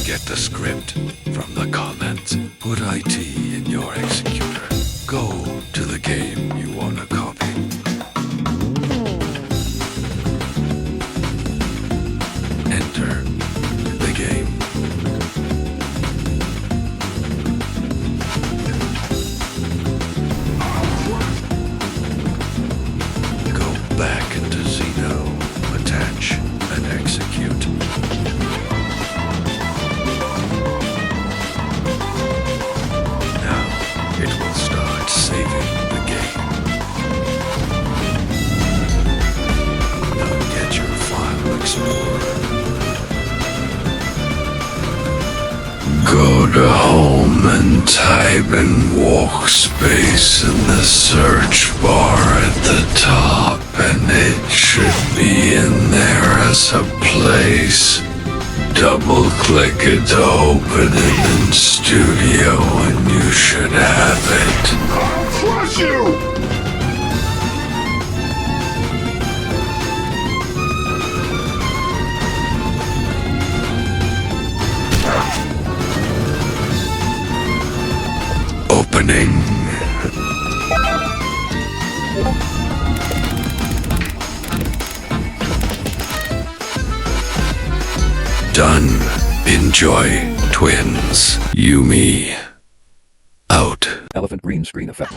Get the script from the comments. Put IT in your executor. Go to the game you want to copy. Enter the game. Go back into Zeno, attach and execute. Now it will start saving the game. Now get your file explorer. Go to home and type in workspace in the search bar at the top, and it should be in there as a place. Double click it to open it in Studio and you should have it. I'll crush you! Opening. Done. Enjoy, twins. Yumi. Out. Elephant green screen effect.